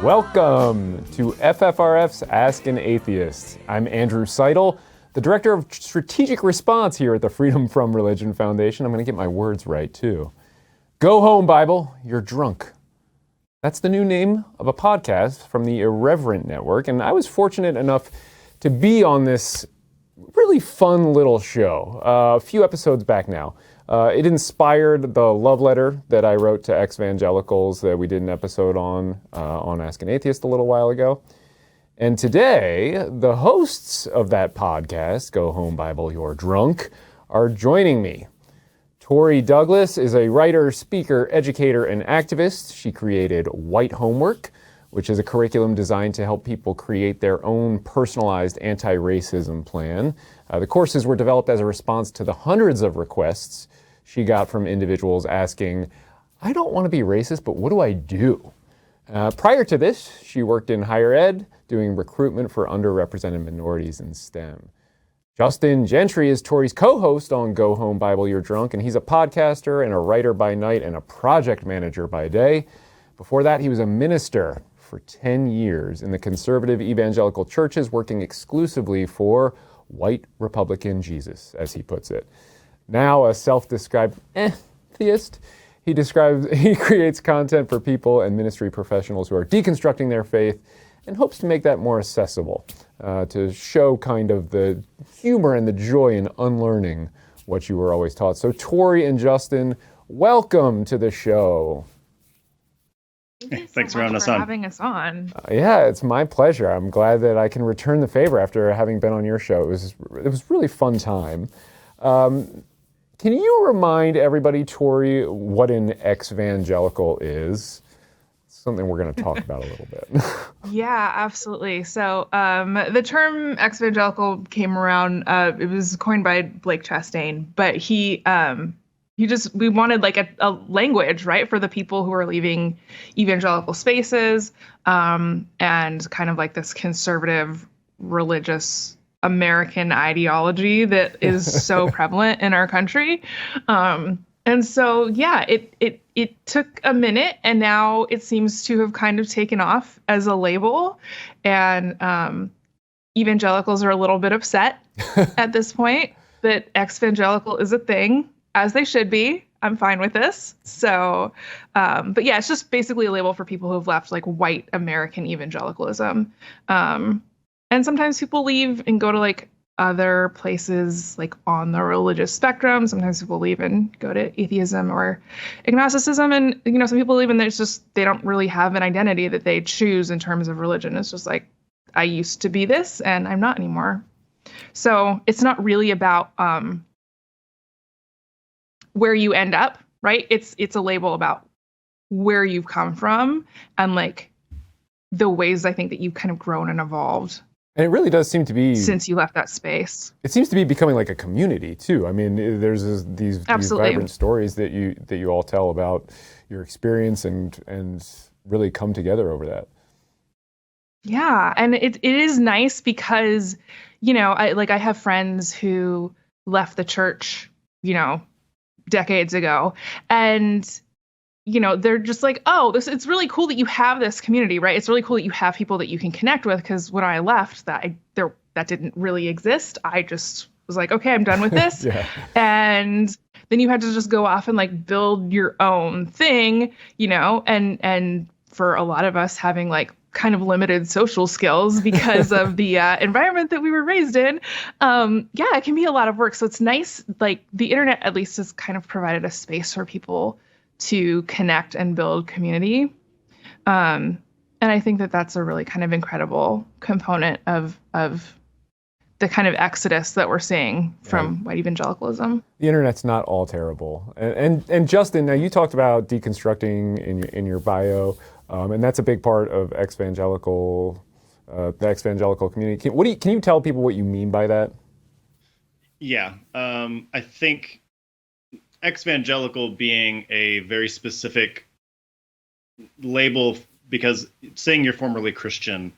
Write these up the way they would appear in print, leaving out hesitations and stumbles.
Welcome to FFRF's Ask an Atheist. I'm Andrew Seidel, the Director of Strategic Response here at the Freedom From Religion Foundation. I'm going to get my words right, too. Go home, Bible, you're drunk. That's the new name of a podcast from the Irreverent Network, and I was fortunate enough to be on this really fun little show a few episodes back now. It inspired the love letter that I wrote to ex-vangelicals that we did an episode on Ask an Atheist a little while ago. And today, the hosts of that podcast, Go Home Bible, You're Drunk, are joining me. Tori Douglas is a writer, speaker, educator, and activist. She created White Homework, which is a curriculum designed to help people create their own personalized anti-racism plan. The courses were developed as a response to the hundreds of requests she got from individuals asking, I don't want to be racist, but what do I do? Prior to this, she worked in higher ed, doing recruitment for underrepresented minorities in STEM. Justin Gentry is Tori's co-host on Go Home Bible, You're Drunk, and he's a podcaster and a writer by night and a project manager by day. Before that, he was a minister for 10 years in the conservative evangelical churches, working exclusively for white Republican Jesus, as he puts it. Now a self-described atheist, he creates content for people and ministry professionals who are deconstructing their faith and hopes to make that more accessible, to show kind of the humor and the joy in unlearning what you were always taught. So Tori and Justin, welcome to the show. Thanks for having us on. Yeah, it's my pleasure. I'm glad that I can return the favor after having been on your show. It was a really fun time. Can you remind everybody, Tori, what an ex-vangelical is? It's something we're going to talk about a little bit. Yeah, absolutely. So the term ex-vangelical came around, it was coined by Blake Chastain, but we wanted like a language, right, for the people who are leaving evangelical spaces, and kind of like this conservative religious American ideology that is so prevalent in our country. And so, yeah, it took a minute, and now it seems to have kind of taken off as a label. And evangelicals are a little bit upset at this point that ex-vangelical is a thing, as they should be. I'm fine with this. So, but yeah, it's just basically a label for people who have left like white American evangelicalism. And sometimes people leave and go to like other places like on the religious spectrum. Sometimes people leave and go to atheism or agnosticism. And, some people leave and they don't really have an identity that they choose in terms of religion. It's just like, I used to be this and I'm not anymore. So it's not really about where you end up, right? It's a label about where you've come from and like the ways I think that you've kind of grown and evolved. And it really does seem to be, since you left that space. It seems to be becoming like a community too. I mean, there's these vibrant stories that you all tell about your experience and really come together over that. Yeah, and it is nice because, I have friends who left the church, decades ago, and they're just like, oh, it's really cool that you have this community, right? It's really cool that you have people that you can connect with, because when I left, that didn't really exist. I just was like, okay, I'm done with this. Yeah. And then you had to just go off and like build your own thing, and for a lot of us having like kind of limited social skills because of the environment that we were raised in. It can be a lot of work. So it's nice, like the internet at least has kind of provided a space for people to connect and build community. And I think that that's a really kind of incredible component of the kind of exodus that we're seeing from white evangelicalism. The internet's not all terrible. And Justin, now you talked about deconstructing in your bio, and that's a big part of the ex-vangelical community. Can you tell people what you mean by that? Yeah, I think ex-vangelical being a very specific label, because saying you're formerly Christian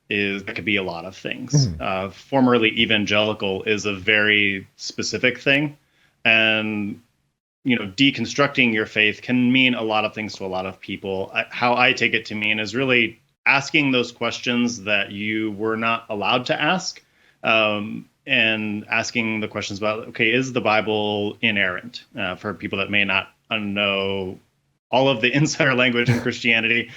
that could be a lot of things. Mm-hmm. Formerly evangelical is a very specific thing, and deconstructing your faith can mean a lot of things to a lot of people. How I take it to mean is really asking those questions that you were not allowed to ask, and asking the questions about, okay, is the Bible inerrant? For people that may not know all of the insider language in Christianity,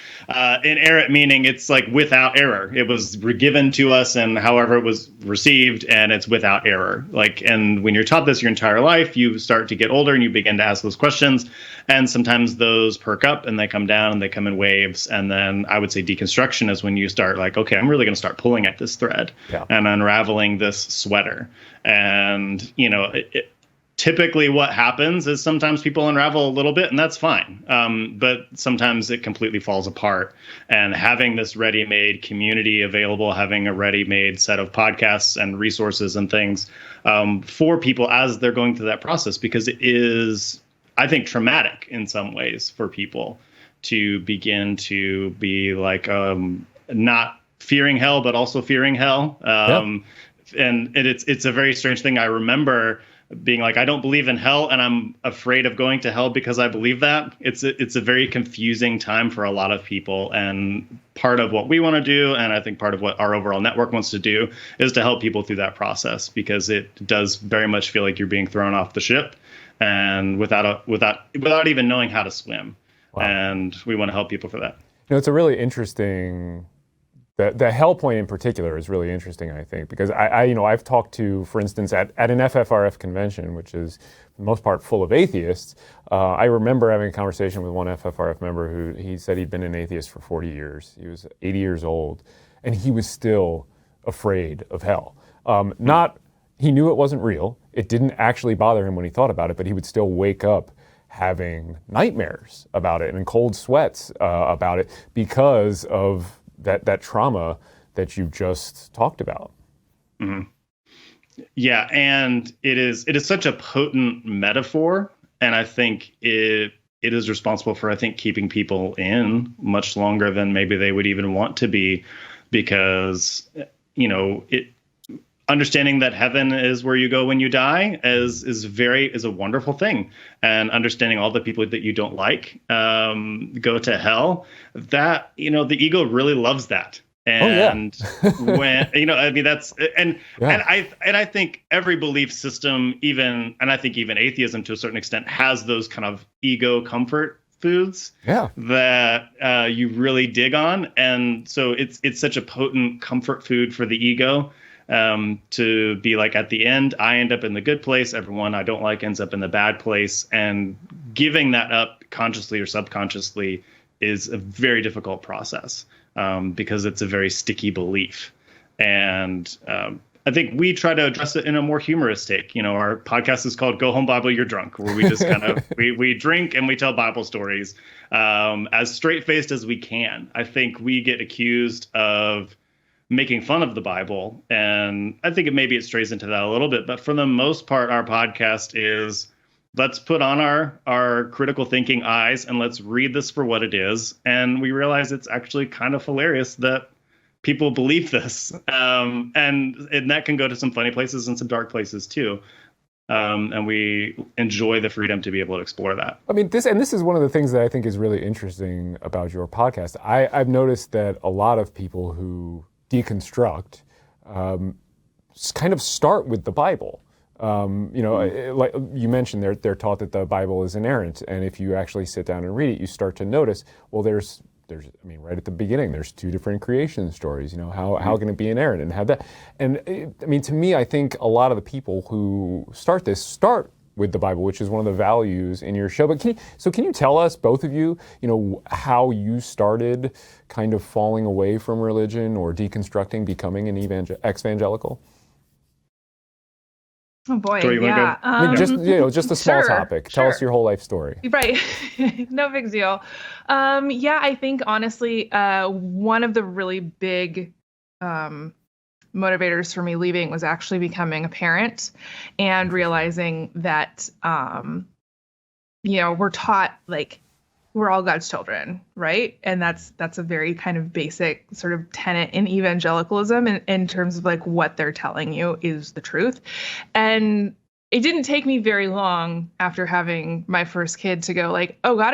inerrant meaning it's like without error. It was given to us, and however it was received, and it's without error. Like, and when you're taught this your entire life, you start to get older and you begin to ask those questions, and sometimes those perk up and they come down and they come in waves. And then I would say deconstruction is when you start like, okay, I'm really going to start pulling at this thread and unraveling this sweater. And typically what happens is sometimes people unravel a little bit, and that's fine. But sometimes it completely falls apart. And having this ready-made community available, having a ready-made set of podcasts and resources and things for people as they're going through that process, because it is, I think, traumatic in some ways for people to begin to be like not fearing hell, but also fearing hell. And it's a very strange thing. I remember being like, I don't believe in hell, and I'm afraid of going to hell because I believe that. It's a very confusing time for a lot of people. And part of what we want to do, and I think part of what our overall network wants to do, is to help people through that process, because it does very much feel like you're being thrown off the ship and without even knowing how to swim. Wow. And we want to help people for that. It's a really interesting. The hell point in particular is really interesting, I think, because I've talked to, for instance, at an FFRF convention, which is for the most part full of atheists. I remember having a conversation with one FFRF member who he said he'd been an atheist for 40 years. He was 80 years old, and he was still afraid of hell. He knew it wasn't real. It didn't actually bother him when he thought about it, but he would still wake up having nightmares about it and cold sweats about it because of that trauma that you just talked about. Mm-hmm. Yeah, and it is such a potent metaphor, and I think it is responsible for, I think, keeping people in much longer than maybe they would even want to be, because understanding that heaven is where you go when you die is a wonderful thing, and understanding all the people that you don't like go to hell, that the ego really loves that. And when that's and I think every belief system, even atheism to a certain extent, has those kind of ego comfort foods that you really dig on, and so it's such a potent comfort food for the ego. To be like, at the end, I end up in the good place. Everyone I don't like ends up in the bad place. And giving that up consciously or subconsciously is a very difficult process, because it's a very sticky belief. And I think we try to address it in a more humorous take. Our podcast is called Go Home Bible, You're Drunk, where we just kind of, we drink and we tell Bible stories as straight-faced as we can. I think we get accused of making fun of the Bible, and I think it strays into that a little bit, but for the most part, our podcast is, let's put on our critical thinking eyes and let's read this for what it is. And we realize it's actually kind of hilarious that people believe this, and that can go to some funny places and some dark places too. And we enjoy the freedom to be able to explore that. I mean, this is one of the things that I think is really interesting about your podcast. I've noticed that a lot of people who deconstruct kind of start with the Bible. Like you mentioned, they're taught that the Bible is inerrant, and if you actually sit down and read it, you start to notice, well, there's right at the beginning, there's two different creation stories. How can it be inerrant and have that? And to me, I think a lot of the people who start with the Bible, which is one of the values in your show. But can you tell us, both of you, how you started kind of falling away from religion or deconstructing, becoming an ex-vangelical? Oh boy, Tori, yeah. Just a small topic. Tell us your whole life story. Right, no big deal. I think honestly, one of the really big motivators for me leaving was actually becoming a parent and realizing that, we're taught like we're all God's children, right? And that's a very kind of basic sort of tenet in evangelicalism in terms of like what they're telling you is the truth. And it didn't take me very long after having my first kid to go like, oh, God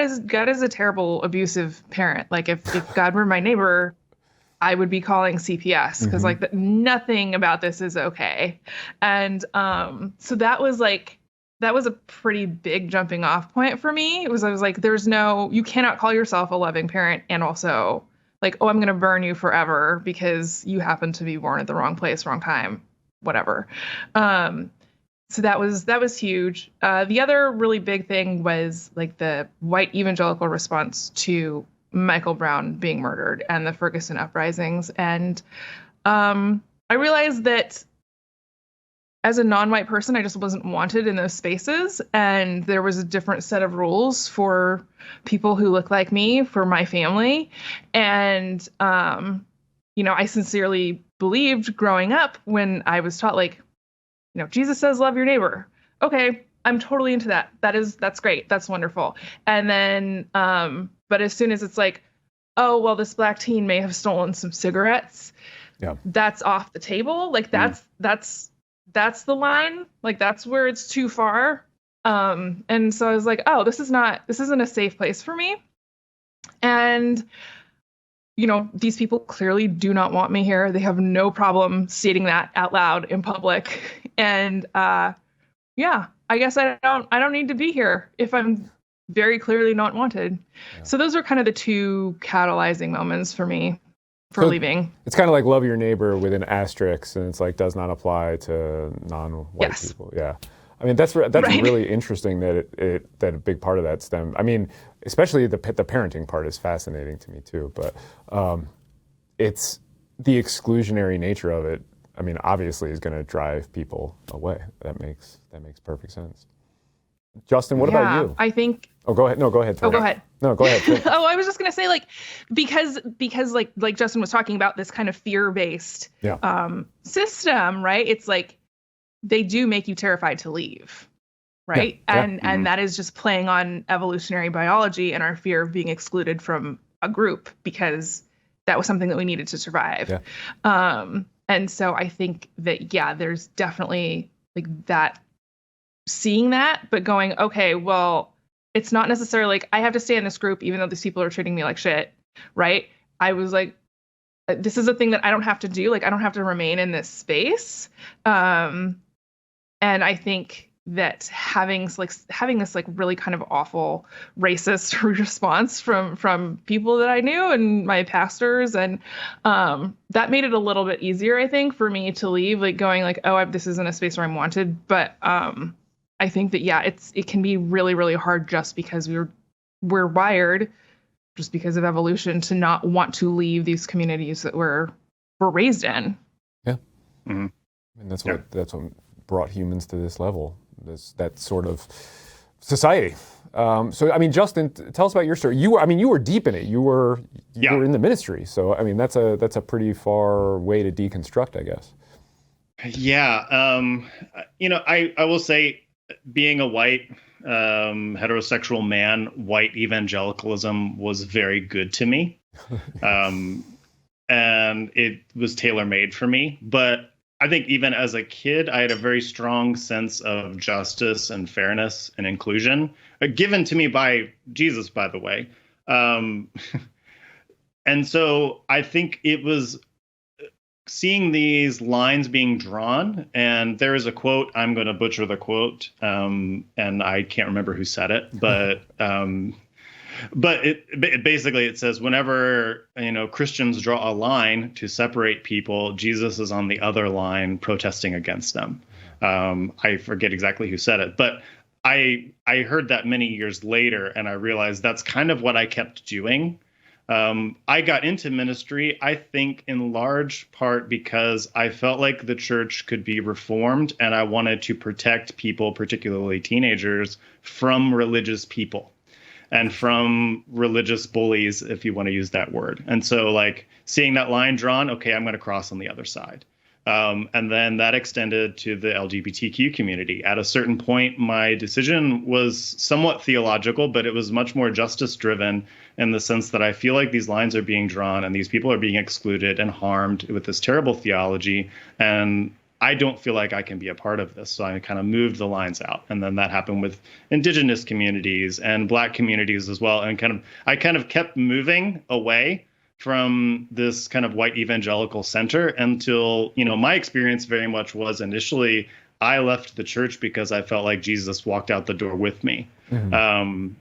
is a terrible abusive parent. Like if God were my neighbor, I would be calling CPS because like nothing about this is okay. And so that was a pretty big jumping off point for me. I was like, you cannot call yourself a loving parent and also like, oh, I'm going to burn you forever because you happen to be born at the wrong place, wrong time, whatever. So that was huge. The other really big thing was like the white evangelical response to Michael Brown being murdered and the Ferguson uprisings. And I realized that as a non-white person, I just wasn't wanted in those spaces. And there was a different set of rules for people who look like me, for my family. And, I sincerely believed growing up when I was taught, like, Jesus says, love your neighbor. Okay, I'm totally into that. That's great. That's wonderful. And then, but as soon as it's like, oh, well, this black teen may have stolen some cigarettes. Yeah. That's off the table. Like that's the line. Like that's where it's too far. And so I was like, oh, this isn't a safe place for me. And, these people clearly do not want me here. They have no problem stating that out loud in public. And, I guess I don't need to be here if I'm very clearly not wanted. Yeah. So those are kind of the two catalyzing moments for me for leaving. It's kind of like love your neighbor with an asterisk, and it's like does not apply to non-white people. Yeah. I mean, that's right. Really interesting that that a big part of that stemmed. I mean, especially the parenting part is fascinating to me too. But it's the exclusionary nature of it. I mean, obviously, is going to drive people away. That makes perfect sense. Justin, what about you? I think. Oh, go ahead. No, go ahead. Oh, go ahead. No, go ahead. Oh, I was just going to say, like, because like Justin was talking about this kind of fear-based system, right? It's like they do make you terrified to leave, right? Yeah. And that is just playing on evolutionary biology and our fear of being excluded from a group because that was something that we needed to survive. Yeah. And so I think that, there's definitely like that, seeing that, but going, okay, well, it's not necessarily like I have to stay in this group, even though these people are treating me like shit. Right. I was like, this is a thing that I don't have to do. Like, I don't have to remain in this space. And I think that having this like really kind of awful racist response from people that I knew and my pastors, and that made it a little bit easier, I think, for me to leave, like going like, oh, this isn't a space where I'm wanted. But I think that, it can be really, really hard just because we're wired, just because of evolution, to not want to leave these communities that we're raised in. Yeah. Mm-hmm. And that's what brought humans to this level, that sort of society. So, I mean, Justin, tell us about your story. You were deep in it. You were in the ministry. So, I mean, that's a pretty far way to deconstruct, I guess. Yeah. I will say, being a white heterosexual man, white evangelicalism was very good to me. And it was tailor-made for me. But I think even as a kid, I had a very strong sense of justice and fairness and inclusion, given to me by Jesus, by the way. And so I think it was seeing these lines being drawn, and there is a quote, I'm going to butcher the quote, and I can't remember who said it, but it basically, it says, whenever, Christians draw a line to separate people, Jesus is on the other line protesting against them. I forget exactly who said it, but I heard that many years later, and I realized that's kind of what I kept doing. I got into ministry, I think, in large part because I felt like the church could be reformed, and I wanted to protect people, particularly teenagers, from religious people and from religious bullies, if you want to use that word. And so, like, seeing that line drawn, okay, I'm going to cross on the other side. And then that extended to the LGBTQ community. At a certain point, my decision was somewhat theological, but it was much more justice driven in the sense that I feel like these lines are being drawn and these people are being excluded and harmed with this terrible theology. And I don't feel like I can be a part of this. So I kind of moved the lines out. And then that happened with indigenous communities and Black communities as well. And I kind of kept moving away from this kind of white evangelical center until, my experience very much was initially I left the church because I felt like Jesus walked out the door with me. And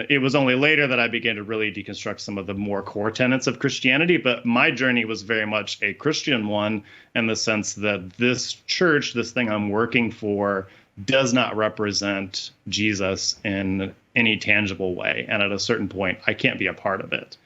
it was only later that I began to really deconstruct some of the more core tenets of Christianity. But my journey was very much a Christian one in the sense that this church, this thing I'm working for, does not represent Jesus in any tangible way. And at a certain point, I can't be a part of it.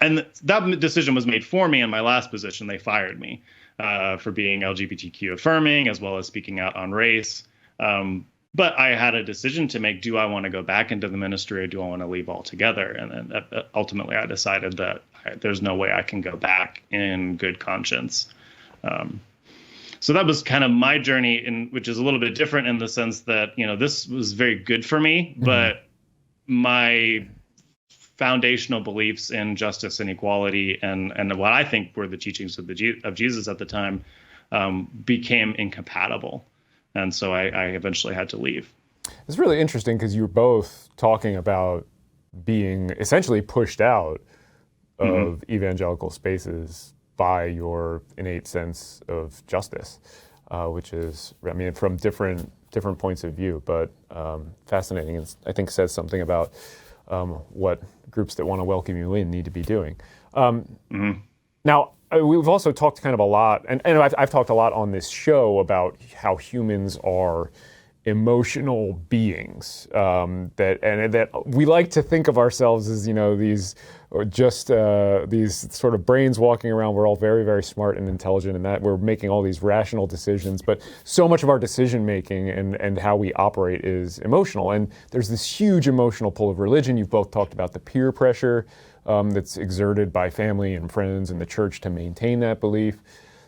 And that decision was made for me in my last position. They fired me for being LGBTQ affirming, as well as speaking out on race. But I had a decision to make. Do I want to go back into the ministry, or do I want to leave altogether? And then ultimately I decided that there's no way I can go back in good conscience. So that was kind of my journey, which is a little bit different in the sense that, this was very good for me, but my foundational beliefs in justice and equality and what I think were the teachings of Jesus at the time became incompatible. And so I eventually had to leave. It's really interesting because you're both talking about being essentially pushed out of evangelical spaces by your innate sense of justice, which is, from different points of view, but fascinating, and I think says something about what groups that want to welcome you in need to be doing. Now, we've also talked kind of a lot, and I've talked a lot on this show about how humans are emotional beings, that we like to think of ourselves as, these sort of brains walking around. We're all very, very smart and intelligent, and that we're making all these rational decisions. But so much of our decision making and how we operate is emotional. And there's this huge emotional pull of religion. You've both talked about the peer pressure that's exerted by family and friends and the church to maintain that belief.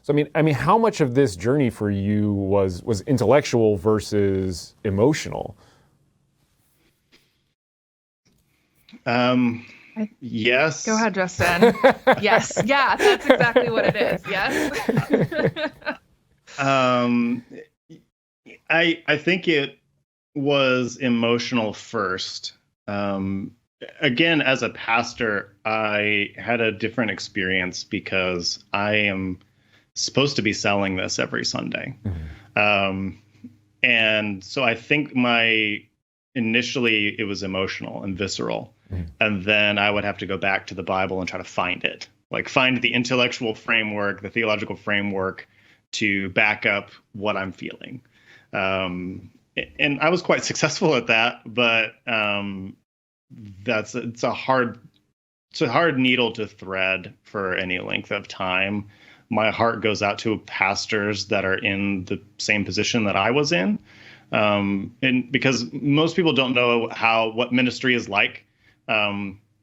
So I mean, how much of this journey for you was intellectual versus emotional? Yes. Go ahead, Justin. Yes. Yeah, that's exactly what it is. Yes. I think it was emotional first. Again, as a pastor, I had a different experience because I am supposed to be selling this every Sunday. And so I think initially it was emotional and visceral. And then I would have to go back to the Bible and try to find it, like find the intellectual framework, the theological framework to back up what I'm feeling. And I was quite successful at that, but it's a hard needle to thread for any length of time. My heart goes out to pastors that are in the same position that I was in. And because most people don't know what ministry is like,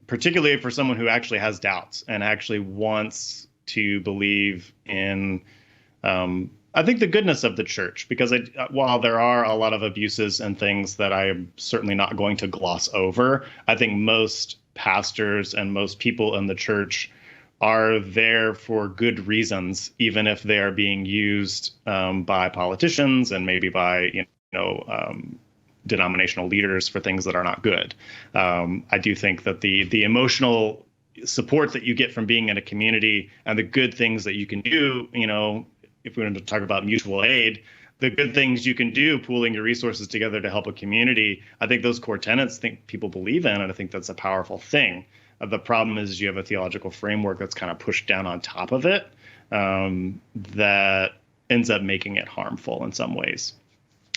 particularly for someone who actually has doubts and actually wants to believe in, I think, the goodness of the church, because while there are a lot of abuses and things that I am certainly not going to gloss over, I think most pastors and most people in the church are there for good reasons, even if they are being used by politicians and maybe by denominational leaders for things that are not good. I do think that the emotional support that you get from being in a community and the good things that you can do, if we're going to talk about mutual aid, the good things you can do, pooling your resources together to help a community, I think those core tenets people believe in, and I think that's a powerful thing. The problem is you have a theological framework that's kind of pushed down on top of it that ends up making it harmful in some ways,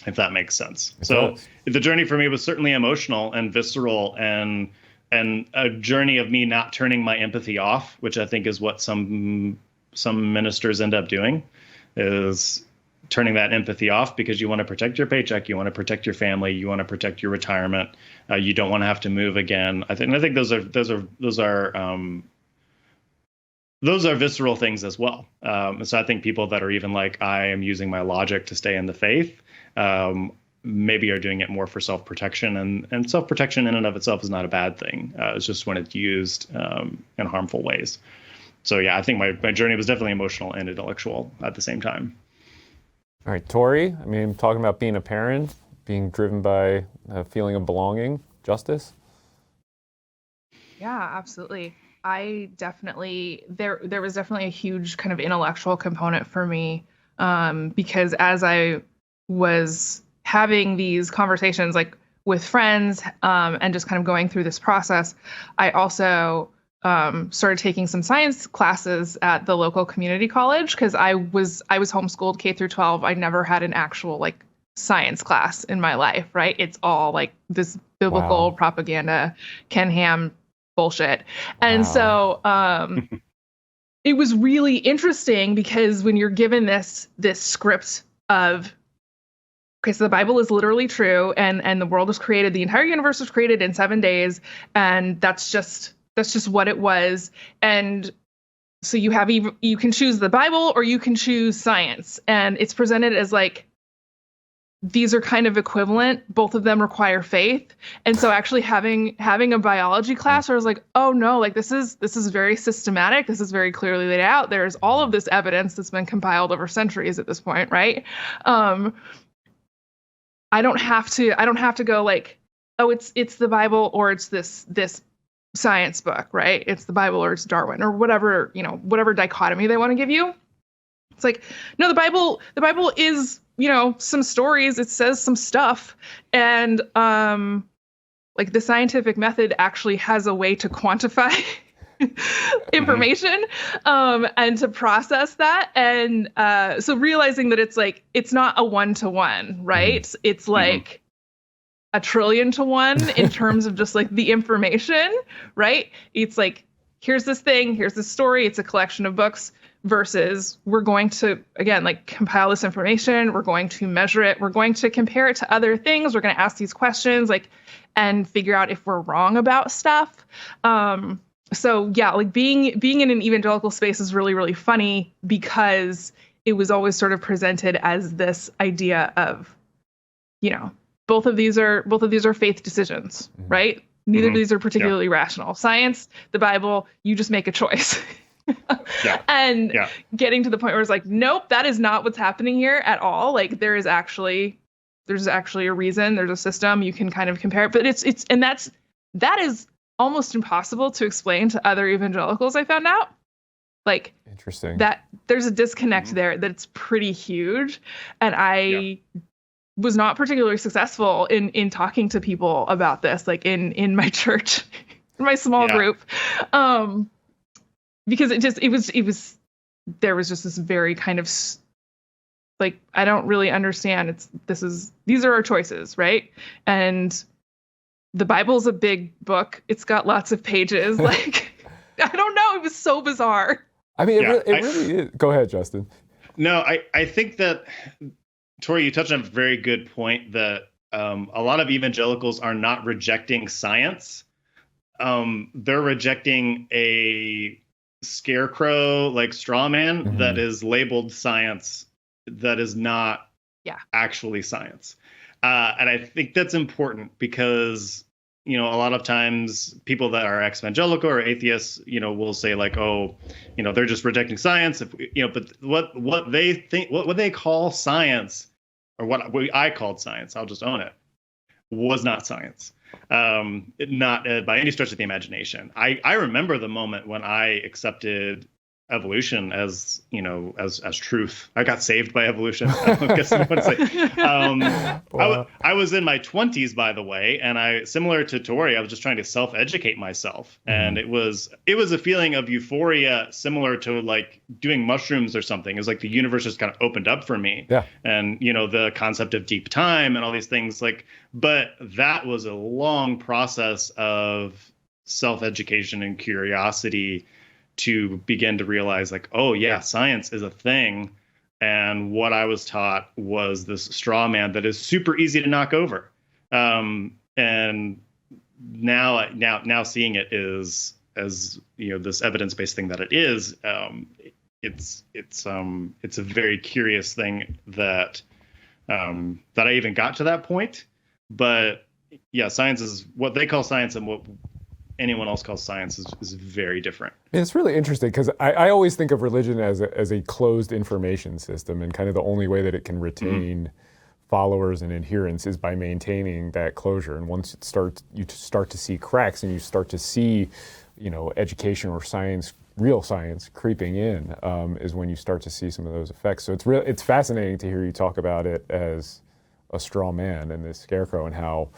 if that makes sense. So the journey for me was certainly emotional and visceral, and a journey of me not turning my empathy off, which I think is what some ministers end up doing, is turning that empathy off because you want to protect your paycheck, you want to protect your family, you want to protect your retirement, you don't want to have to move again. I think those are visceral things as well. So I think people that are even like, I am using my logic to stay in the faith, maybe are doing it more for self-protection, and self-protection in and of itself is not a bad thing. It's just when it's used in harmful ways. So yeah, I think my journey was definitely emotional and intellectual at the same time. All right, Tori, talking about being a parent, being driven by a feeling of belonging, justice. Yeah, absolutely. I definitely there was definitely a huge kind of intellectual component for me, because as I was having these conversations like with friends, and just kind of going through this process, I also started taking some science classes at the local community college because I was homeschooled K through 12. I never had an actual like science class in my life, right? It's all like this biblical propaganda, Ken Ham bullshit. And so it was really interesting because when you're given this script of, okay, so the Bible is literally true, and the world was created, the entire universe was created in 7 days, and that's just what it was. And so you can choose the Bible or you can choose science, and it's presented as like these are kind of equivalent. Both of them require faith. And so actually having a biology class where I was like, oh no, like this is very systematic. This is very clearly laid out. There's all of this evidence that's been compiled over centuries at this point, right? I don't have to go like, oh, it's the Bible or it's this science book, right? It's the Bible or it's Darwin or whatever, whatever dichotomy they want to give you. It's like, no, the Bible is, some stories, it says some stuff. And like the scientific method actually has a way to quantify information, and to process that. And so realizing that it's like, it's not a 1-to-1, right? It's like a 1,000,000,000,000 in terms of just like the information, right? It's like, here's this thing, here's this story, it's a collection of books, versus we're going to, again, like compile this information, we're going to measure it, we're going to compare it to other things, we're going to ask these questions, like, and figure out if we're wrong about stuff. So yeah, like being in an evangelical space is really, really funny because it was always sort of presented as this idea of, both of these are faith decisions, right? Neither of these are particularly rational. Science, the Bible, you just make a choice. And getting to the point where it's like, nope, that is not what's happening here at all. Like there's actually a reason, there's a system, you can kind of compare it, but that is almost impossible to explain to other evangelicals, I found out. Like, interesting. That there's a disconnect there that's pretty huge. And I was not particularly successful in talking to people about this, like in my church, in my small group. Because there was just this very kind of like, I don't really understand. These are our choices, right? And the Bible's a big book. It's got lots of pages. Like, I don't know. It was so bizarre. I mean, it really is. Go ahead, Justin. No, I think that, Tori, you touched on a very good point that a lot of evangelicals are not rejecting science. They're rejecting a scarecrow, like straw man, that is labeled science, that is not actually science. And I think that's important because, a lot of times people that are ex-vangelical or atheists, will say like, oh, they're just rejecting science. But what they think, what they call science, or what I called science, I'll just own it, was not science. Not by any stretch of the imagination. I remember the moment when I accepted evolution as truth. I got saved by evolution. I guess I would say. I was in my 20s, by the way, and similar to Tori, I was just trying to self-educate myself, and it was a feeling of euphoria similar to like doing mushrooms or something. It was like the universe just kind of opened up for me, and the concept of deep time and all these things. Like, but that was a long process of self-education and curiosity to begin to realize like, oh yeah, science is a thing. And what I was taught was this straw man that is super easy to knock over. And now seeing it is, as this evidence-based thing that it is, it's a very curious thing that I even got to that point. But yeah, science is what they call science, and what anyone else calls science is very different. And it's really interesting because I always think of religion as a closed information system, and kind of the only way that it can retain followers and adherents is by maintaining that closure. And once you start to see cracks and you start to see education or science, real science creeping in, is when you start to see some of those effects. So it's fascinating to hear you talk about it as a straw man and this scarecrow, and how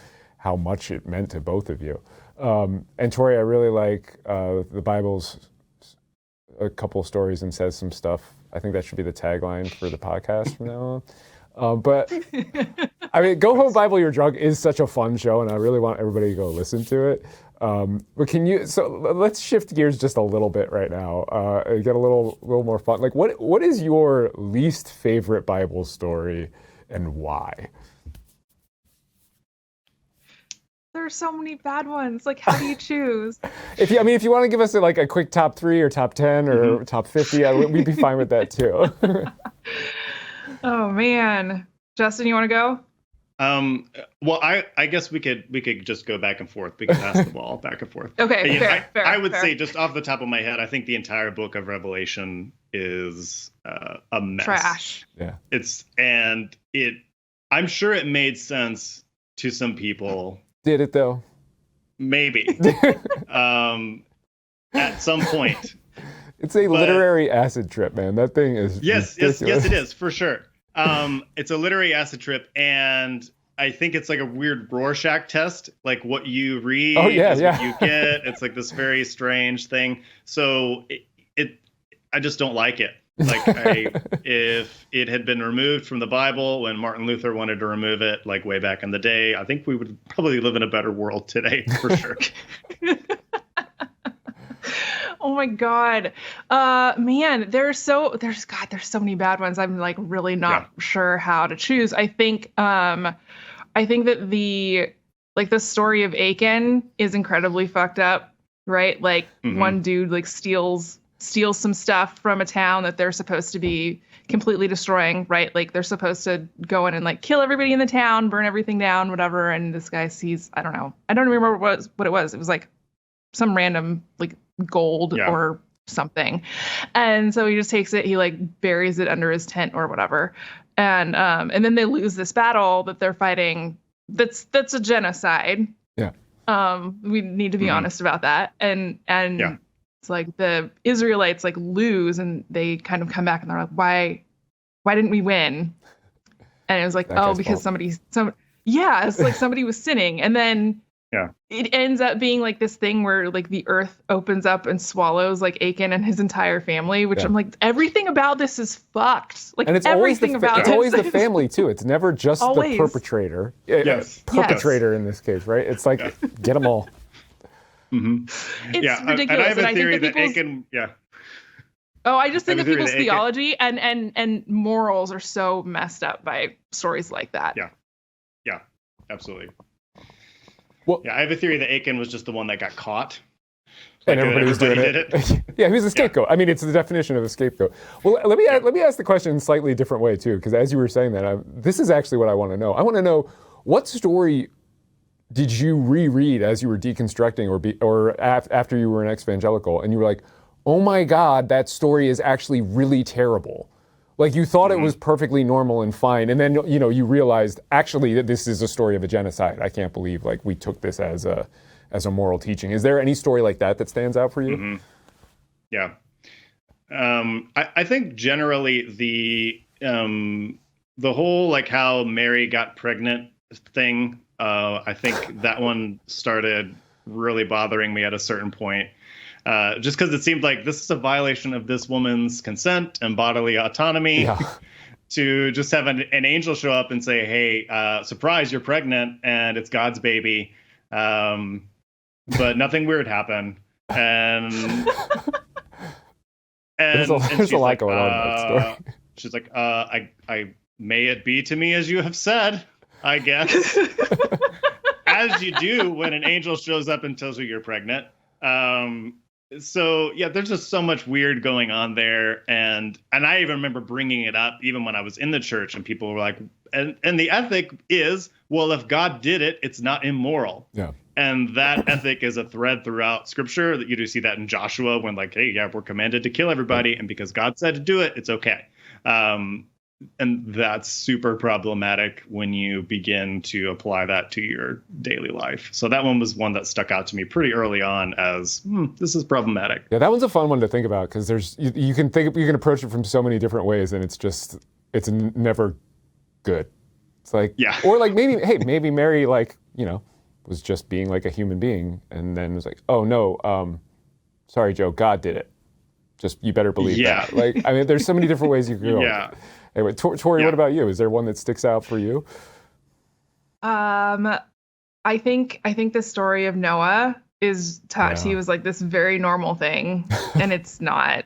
much it meant to both of you. And Tori, I really like the Bible's a couple of stories and says some stuff. I think that should be the tagline for the podcast from now on. But I mean, Go Home Bible, You're Drunk is such a fun show, and I really want everybody to go listen to it. But let's shift gears just a little bit right now, and get a little more fun. Like, what is your least favorite Bible story and why? There's so many bad ones. Like, how do you choose? If you want to give us a quick top 3 or top 10 or top 50, we'd be fine with that too. Oh man, Justin, you want to go? Well, I guess we could just go back and forth. We could pass the ball back and forth. Okay, fair. I would say, just off the top of my head, I think the entire book of Revelation is a mess. Trash. Yeah. I'm sure it made sense to some people. Did it though? Maybe. At some point. It's a literary acid trip, man. That thing is ridiculous. Yes, it is, for sure. It's a literary acid trip, and I think it's like a weird Rorschach test. Like, what you read is what you get. It's like this very strange thing. So I just don't like it. Like, if it had been removed from the Bible when Martin Luther wanted to remove it, like way back in the day, I think we would probably live in a better world today, for sure. Oh my God, man, there's so many bad ones. I'm like really not sure how to choose. I think that the story of Achan is incredibly fucked up, right? Like, one dude like steals some stuff from a town that they're supposed to be completely destroying, right? Like, they're supposed to go in and like kill everybody in the town, burn everything down, whatever. And this guy sees, I don't remember what it was. It was like some random like gold or something. And so he just takes it, he like buries it under his tent or whatever. And then they lose this battle that they're fighting. That's a genocide. Yeah. We need to be honest about that. And it's like the Israelites like lose, and they kind of come back and they're like, why didn't we win? And it was like, because it's like somebody was sinning. And then it ends up being like this thing where like the earth opens up and swallows like Achan and his entire family, which I'm like, everything about this is fucked. Like, and it's everything always always the family too. It's never just the perpetrator. Perpetrator in this case, right? It's like get them all. It's ridiculous. And I have a theory that Achan, I just think that people's theology and morals are so messed up by stories like that. Yeah, absolutely. Well, I have a theory that Achan was just the one that got caught. And everybody was doing it. Yeah, he was a scapegoat. I mean, it's the definition of a scapegoat. Well, let me ask the question in a slightly different way too, because as you were saying that, this is actually what I want to know. I want to know, what story did you reread as you were deconstructing or after you were an ex-vangelical, and you were like, oh my God, that story is actually really terrible. Like, you thought it was perfectly normal and fine, and then you realized actually that this is a story of a genocide. I can't believe like we took this as a moral teaching. Is there any story like that stands out for you? Yeah, I think generally the whole like how Mary got pregnant thing. I think that one started really bothering me at a certain point. Just because it seemed like this is a violation of this woman's consent and bodily autonomy to just have an angel show up and say, hey, surprise, you're pregnant and it's God's baby. But nothing weird happened. And there's a lot going on in that story. She's like, I may it be to me as you have said, I guess. As you do when an angel shows up and tells you you're pregnant. So there's just so much weird going on there, and I even remember bringing it up even when I was in the church, and people were like, and the ethic is, well, if God did it, it's not immoral. Yeah. And that ethic is a thread throughout Scripture. That you do see that in Joshua when like, hey, we're commanded to kill everybody, and because God said to do it, it's okay. And that's super problematic when you begin to apply that to your daily life. So that one was one that stuck out to me pretty early on as this is problematic. Yeah, that one's a fun one to think about because you can approach it from so many different ways, and it's never good. It's like, yeah, or like maybe Mary, like, you know, was just being like a human being, and then was like, oh no, sorry Joe, God did it. Just you better believe that. Like, I mean, there's so many different ways you can go. Yeah. Anyway, Tori, what about you? Is there one that sticks out for you? I think the story of Noah is taught to you as like this very normal thing, and it's not.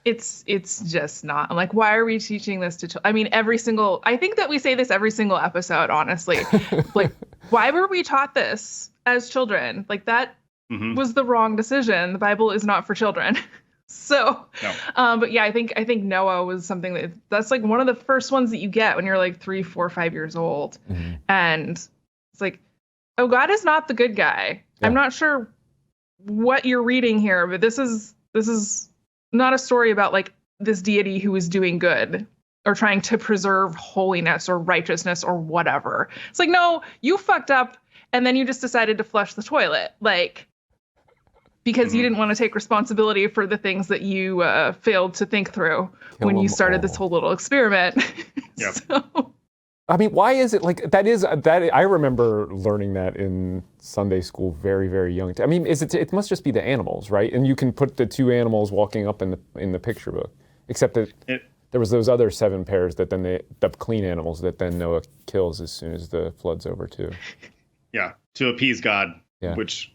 It's just not. I'm like, why are we teaching this to children? I mean, I think that we say this every single episode, honestly. Like, why were we taught this as children? Like, that was the wrong decision. The Bible is not for children. So, no. But yeah, I think Noah was something that's like one of the first ones that you get when you're like 3, 4, 5 years old. And it's like, oh, God is not the good guy. Yeah. I'm not sure what you're reading here, but this is not a story about like this deity who is doing good or trying to preserve holiness or righteousness or whatever. It's like, no, you fucked up and then you just decided to flush the toilet. Like, because you didn't want to take responsibility for the things that you failed to think through when you started this whole little experiment. Yep. So, I mean, why is it like that? I remember learning that in Sunday school very, very young. I mean, it must just be the animals, right? And you can put the 2 animals walking up in the picture book, except that there was those other 7 pairs that then the clean animals that then Noah kills as soon as the flood's over too. Yeah, to appease God, which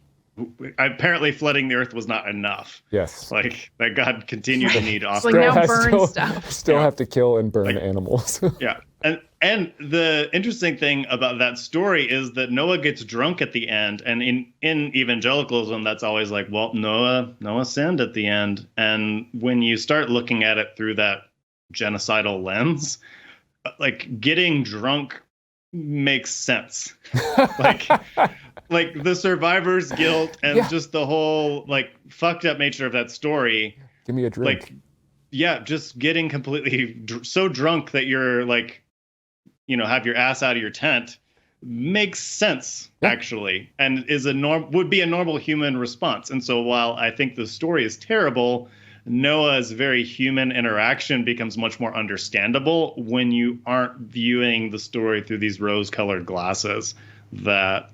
apparently flooding the earth was not enough. Yes. Like that God continued to need offerings. Like now burn stuff. Still have to kill and burn animals. Yeah. And the interesting thing about that story is that Noah gets drunk at the end. And in evangelicalism, that's always like, well, Noah sinned at the end. And when you start looking at it through that genocidal lens, like getting drunk makes sense. Like the survivor's guilt and just the whole like fucked up nature of that story. Give me a drink. Like, yeah, just getting completely so drunk that you're like, you know, have your ass out of your tent makes sense actually, and would be a normal human response. And so while I think the story is terrible, Noah's very human interaction becomes much more understandable when you aren't viewing the story through these rose-colored glasses that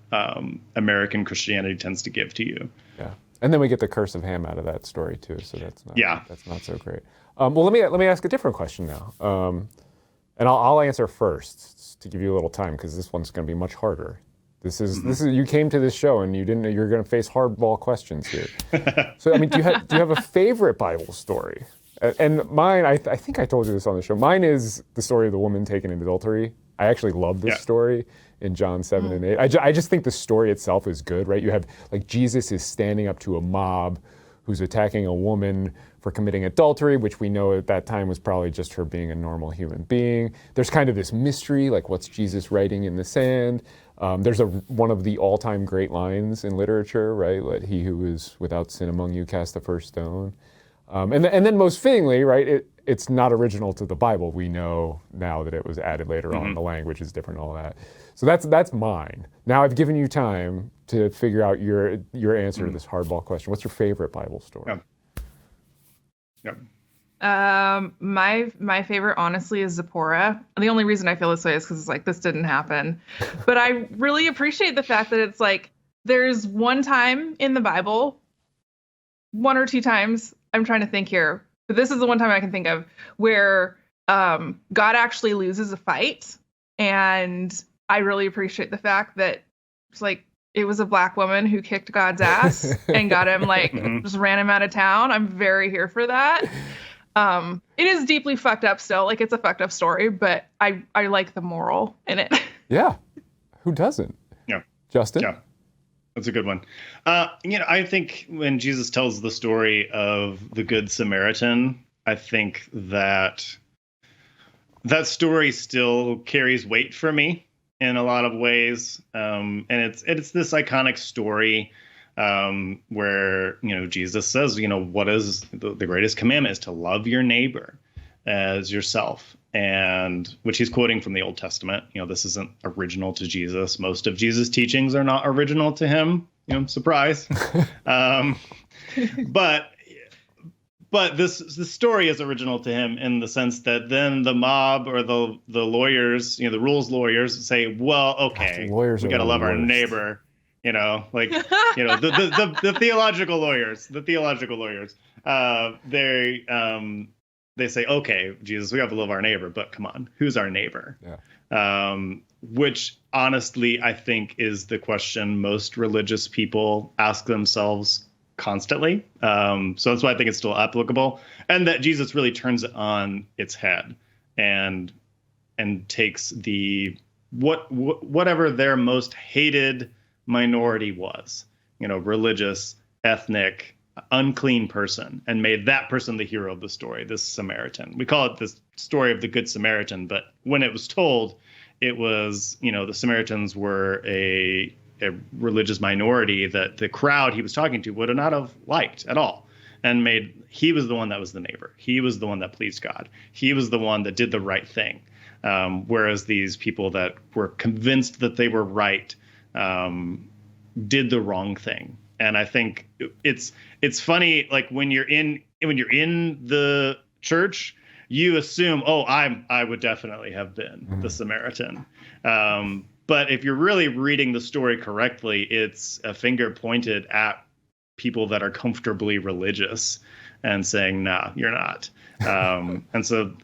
American Christianity tends to give to you. Yeah, and then we get the curse of Ham out of that story too. So that's not so great. Well, let me ask a different question now, and I'll answer first to give you a little time because this one's going to be much harder. This is you came to this show and you're going to face hardball questions here. So I mean, do you have a favorite Bible story? And mine, I think I told you this on the show. Mine is the story of the woman taken in adultery. I actually love this story in John 7 and 8. I just think the story itself is good, right? You have like Jesus is standing up to a mob who's attacking a woman for committing adultery, which we know at that time was probably just her being a normal human being. There's kind of this mystery, like what's Jesus writing in the sand? There's one of the all-time great lines in literature, right? Let he who is without sin among you cast the first stone. And then most fittingly, right, it's not original to the Bible. We know now that it was added later on. The language is different, all that. So that's mine. Now I've given you time to figure out your answer to this hardball question. What's your favorite Bible story? My favorite, honestly, is Zipporah. And the only reason I feel this way is because it's like, this didn't happen. But I really appreciate the fact that it's like, there's one time in the Bible, 1 or 2 times, I'm trying to think here, but this is the one time I can think of where God actually loses a fight. And I really appreciate the fact that it's like, it was a black woman who kicked God's ass and got him just ran him out of town. I'm very here for that. It is deeply fucked up still. Like, it's a fucked up story, but I like the moral in it. Yeah. Who doesn't? Yeah. Justin? Yeah. That's a good one. I think when Jesus tells the story of the Good Samaritan, I think that story still carries weight for me in a lot of ways. And it's this iconic story where, Jesus says, what is the greatest commandment is to love your neighbor as yourself. and which he's quoting from the Old Testament. This isn't original to Jesus. Most of Jesus' teachings are not original to him. Surprise. But this story is original to him in the sense that then the mob or the lawyers, the rules lawyers say, well, okay, we got to love our neighbor. The theological lawyers, they say, okay, Jesus, we have to love our neighbor, but come on, who's our neighbor? Yeah. Which honestly, I think is the question most religious people ask themselves constantly. So that's why I think it's still applicable, and that Jesus really turns it on its head and takes whatever their most hated minority was, religious, ethnic, unclean person, and made that person the hero of the story, this Samaritan. We call it the story of the Good Samaritan, but when it was told, it was, the Samaritans were a religious minority that the crowd he was talking to would not have liked at all, and he was the one that was the neighbor. He was the one that pleased God. He was the one that did the right thing. Whereas these people that were convinced that they were right did the wrong thing. And I think it's funny, like when you're in the church, you assume, I would definitely have been the Samaritan. But if you're really reading the story correctly, it's a finger pointed at people that are comfortably religious and saying, nah, you're not. And so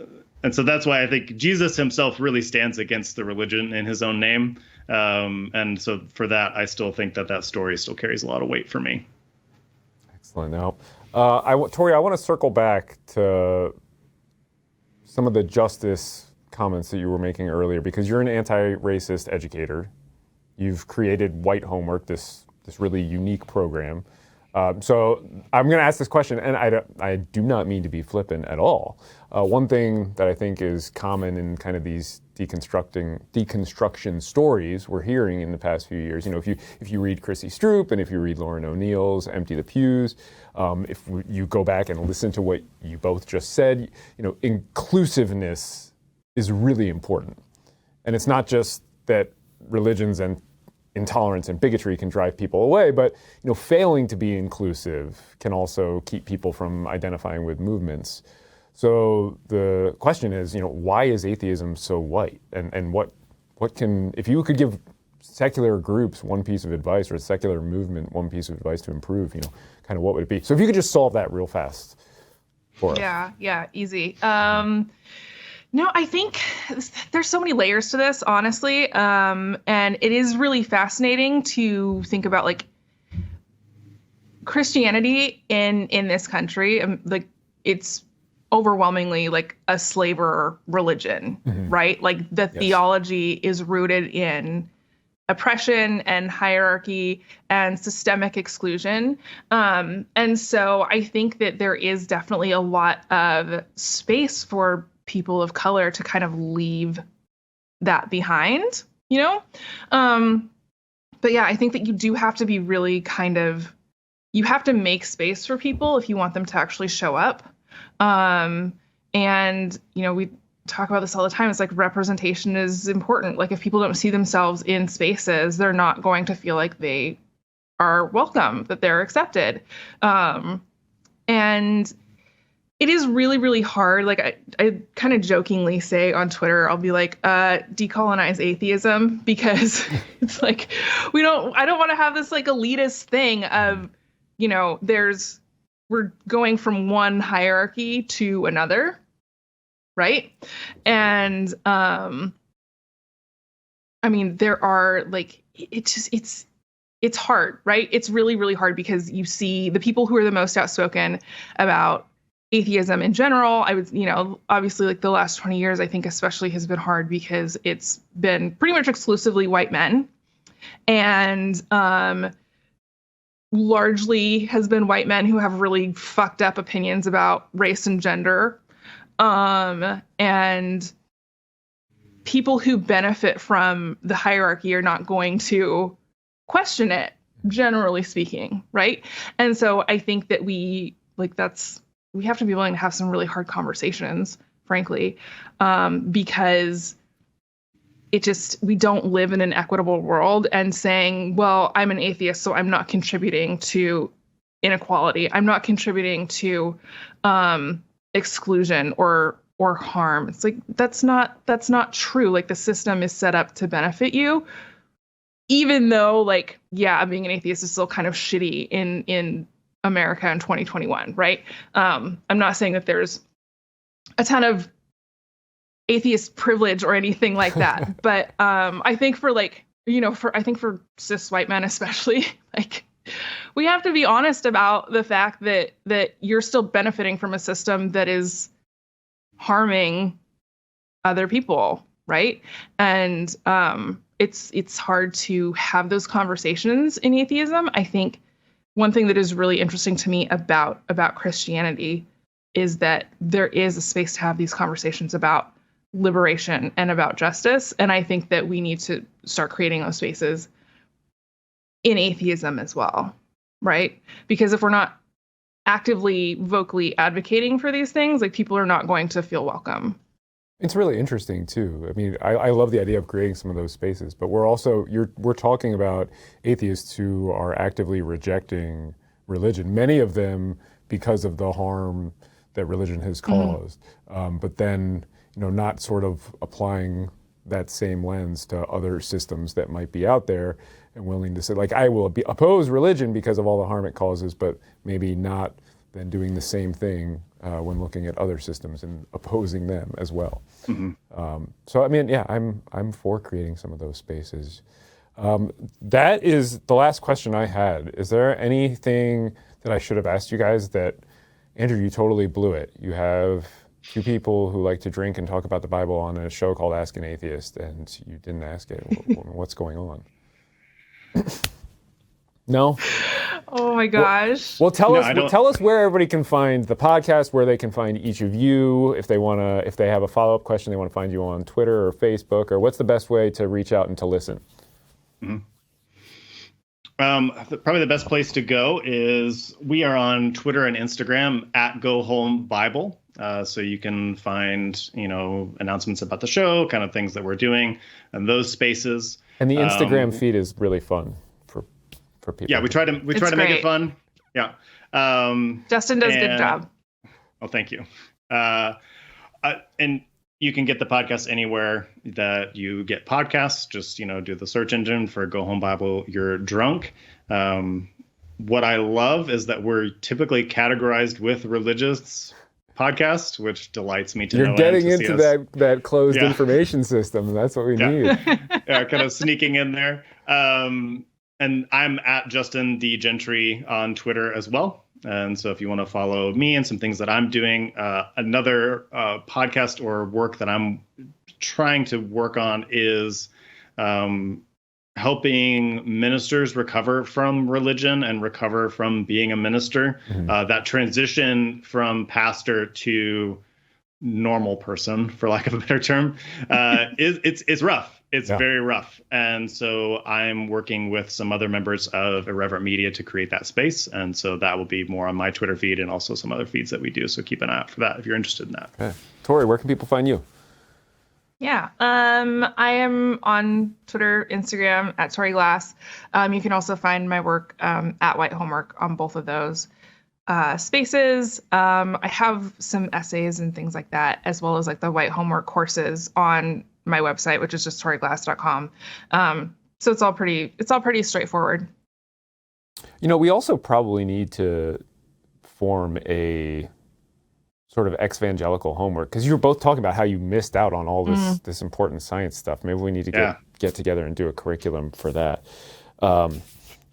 that's why I think Jesus himself really stands against the religion in his own name. And so for that, I still think that story still carries a lot of weight for me. Excellent. Now, Tori, I want to circle back to some of the justice comments that you were making earlier, because you're an anti-racist educator. You've created White Homework, this really unique program. So I'm going to ask this question, and I do not mean to be flippant at all. One thing that I think is common in kind of these deconstruction stories we're hearing in the past few years, if you read Chrissy Stroop and if you read Lauren O'Neill's Empty the Pews, if you go back and listen to what you both just said, inclusiveness is really important. And it's not just that religions and intolerance and bigotry can drive people away, but failing to be inclusive can also keep people from identifying with movements. So the question is, why is atheism so white? And what can, if you could give secular groups one piece of advice, or a secular movement one piece of advice to improve, kind of what would it be? So if you could just solve that real fast for us. Yeah, easy. No, I think there's so many layers to this, honestly. And it is really fascinating to think about, like, Christianity in this country. Like, it's overwhelmingly like a slaver religion, right? Like the theology is rooted in oppression and hierarchy and systemic exclusion. And so I think that there is definitely a lot of space for people of color to kind of leave that behind, But yeah, I think that you do have to be really you have to make space for people if you want them to actually show up. And, we talk about this all the time. It's like representation is important. Like if people don't see themselves in spaces, they're not going to feel like they are welcome, that they're accepted. And it is really, really hard. Like I kind of jokingly say on Twitter, I'll be like, decolonize atheism, because it's like, I don't want to have this like elitist thing of, we're going from one hierarchy to another, right? And there are like, it's hard, right? It's really, really hard, because you see the people who are the most outspoken about atheism in general. I would, obviously like the last 20 years, I think especially has been hard because it's been pretty much exclusively white men, and largely has been white men who have really fucked up opinions about race and gender. And people who benefit from the hierarchy are not going to question it, generally speaking, right? And so I think that we have to be willing to have some really hard conversations frankly, because we don't live in an equitable world, and saying, well, I'm an atheist, so I'm not contributing to inequality. I'm not contributing to exclusion or harm. It's like, that's not true. Like, the system is set up to benefit you, even though, like, yeah, being an atheist is still kind of shitty in America in 2021, right? I'm not saying that there's a ton of atheist privilege or anything like that, but I think for for cis white men especially, like, we have to be honest about the fact that you're still benefiting from a system that is harming other people, right? And it's hard to have those conversations in atheism. I think one thing that is really interesting to me about Christianity is that there is a space to have these conversations about liberation and about justice. And I think that we need to start creating those spaces in atheism as well, right? Because if we're not actively, vocally advocating for these things, like, people are not going to feel welcome. It's really interesting too. I mean, I love the idea of creating some of those spaces, but we're talking about atheists who are actively rejecting religion, many of them because of the harm that religion has caused, but then, not sort of applying that same lens to other systems that might be out there, and willing to say, like, I will oppose religion because of all the harm it causes, but maybe not then doing the same thing when looking at other systems and opposing them as well. So I mean, yeah, I'm for creating some of those spaces. That is the last question I had. Is there anything that I should have asked you guys that, Andrew, you totally blew it? You have two people who like to drink and talk about the Bible on a show called Ask an Atheist, and you didn't ask it. What's going on? No? Oh my gosh. Well, tell us where everybody can find the podcast, where they can find each of you, if they have a follow-up question, they want to find you on Twitter or Facebook, or what's the best way to reach out and to listen? Probably the best place to go is we are on Twitter and Instagram at Go Home Bible. So you can find, announcements about the show, kind of things that we're doing, and those spaces. And the Instagram feed is really fun for people. Yeah, we try to make it fun. Yeah. Justin does a good job. Oh, thank you. And you can get the podcast anywhere that you get podcasts. Just, do the search engine for Go Home Bible, You're Drunk. What I love is that we're typically categorized with religious podcast, which delights me to know. You're getting into that closed information system. That's what we need. Yeah, kind of sneaking in there. And I'm at Justin D. Gentry on Twitter as well. And so if you want to follow me and some things that I'm doing, another podcast or work that I'm trying to work on is helping ministers recover from religion and recover from being a minister. That transition from pastor to normal person, for lack of a better term, it's rough. It's very rough. And so I'm working with some other members of Irreverent Media to create that space. And so that will be more on my Twitter feed and also some other feeds that we do. So keep an eye out for that if you're interested in that. Okay. Tori, where can people find you? Yeah, I am on Twitter, Instagram at Tori Glass. You can also find my work at White Homework on both of those spaces. I have some essays and things like that, as well as like the White Homework courses on my website, which is just toriglass.com. So it's all pretty straightforward. We also probably need to form a sort of ex-vangelical homework, because you were both talking about how you missed out on all this important science stuff. Maybe we need to get together and do a curriculum for that.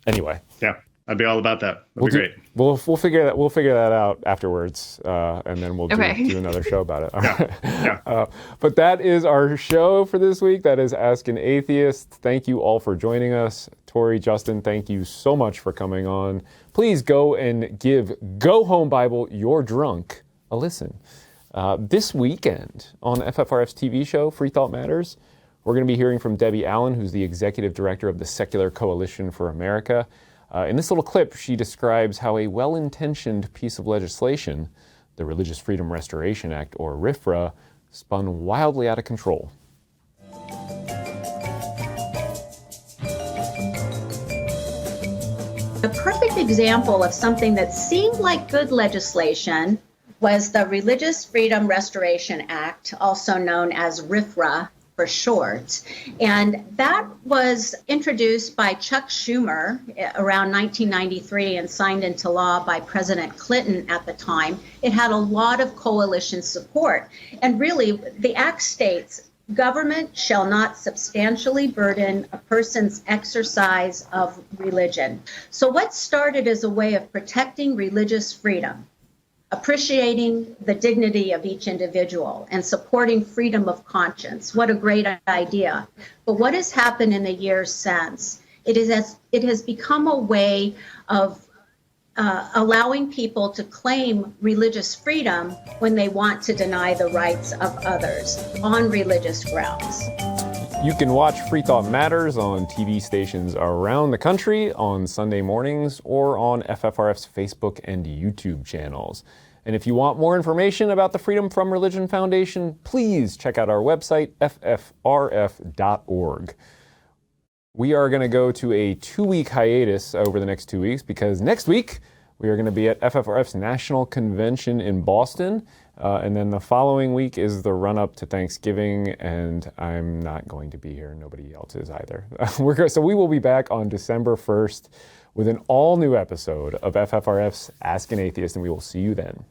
Anyway. Yeah, I'd be all about that. That'd be great. We'll figure that out afterwards, and then we'll do another show about it. All right. Yeah. But that is our show for this week. That is Ask an Atheist. Thank you all for joining us. Tori, Justin, thank you so much for coming on. Please go and give Go Home Bible, You're Drunk a listen. This weekend on FFRF's TV show, Free Thought Matters, we're going to be hearing from Debbie Allen, who's the executive director of the Secular Coalition for America. In this little clip, she describes how a well-intentioned piece of legislation the Religious Freedom Restoration Act, or Rifra, spun wildly out of control. A perfect example of something that seemed like good legislation was the Religious Freedom Restoration Act, also known as RFRA for short. And that was introduced by Chuck Schumer around 1993 and signed into law by President Clinton at the time. It had a lot of coalition support. And really, the act states, government shall not substantially burden a person's exercise of religion. So what started as a way of protecting religious freedom, appreciating the dignity of each individual, and supporting freedom of conscience. What a great idea. But what has happened in the years since? It has become a way of allowing people to claim religious freedom when they want to deny the rights of others on religious grounds. You can watch Free Thought Matters on TV stations around the country on Sunday mornings or on FFRF's Facebook and YouTube channels. And if you want more information about the Freedom from Religion Foundation, please check out our website, ffrf.org. We are going to go to a 2-week hiatus over the next 2 weeks because next week we are going to be at FFRF's National Convention in Boston. And then the following week is the run-up to Thanksgiving, and I'm not going to be here. Nobody else is either. So we will be back on December 1st with an all-new episode of FFRF's Ask an Atheist, and we will see you then.